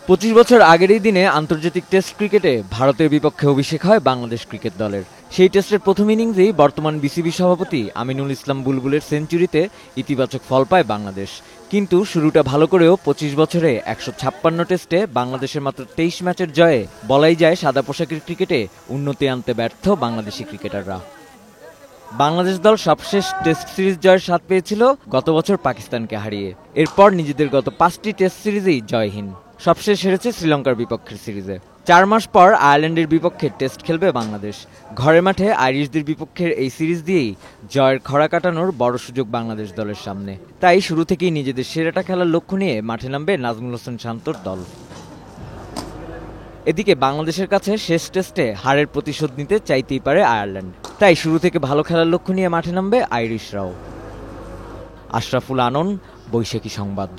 25 বছর আগের এই দিনে আন্তর্জাতিক টেস্ট ক্রিকেটে ভারতের বিপক্ষে অভিষেক হয় বাংলাদেশ ক্রিকেট দলের। সেই টেস্টের প্রথম ইনিংসেই বর্তমান বিসিবি সভাপতি আমিনুল ইসলাম বুলবুলের সেঞ্চুরিতে ইতিবাচক ফল পায় বাংলাদেশ। কিন্তু শুরুটা ভালো করেও 25 বছরে 156 টেস্টে বাংলাদেশের মাত্র 23 ম্যাচের জয়ে বলাই যায় সাদা পোশাকের ক্রিকেটে উন্নতি আনতে ব্যর্থ বাংলাদেশি ক্রিকেটাররা। বাংলাদেশ দল সবশেষ টেস্ট সিরিজ জয়ের স্বাদ পেয়েছিল গত বছর পাকিস্তানকে হারিয়ে। এরপর নিজেদের গত 5টি টেস্ট সিরিজেই জয়হীন। সবশেষ হেরেছে শ্রীলঙ্কার বিপক্ষের সিরিজে। 4 মাস পর আয়ারল্যান্ডের বিপক্ষে টেস্ট খেলবে বাংলাদেশ। ঘরের মাঠে আইরিশদের বিপক্ষের এই সিরিজ দিয়েই জয়ের খরা কাটানোর বড় সুযোগ বাংলাদেশ দলের সামনে। তাই শুরু থেকেই নিজেদের সেরাটা খেলার লক্ষ্য নিয়ে মাঠে নামবে নাজমুল হোসেন শান্তর দল। এদিকে বাংলাদেশের কাছে শেষ টেস্টে হারের প্রতিশোধ নিতে চাইতেই পারে আয়ারল্যান্ড। তাই শুরু থেকে ভালো খেলার লক্ষ্য নিয়ে মাঠে নামবে আইরিশরাও। আশরাফুল আনন, বৈশাখী সংবাদ।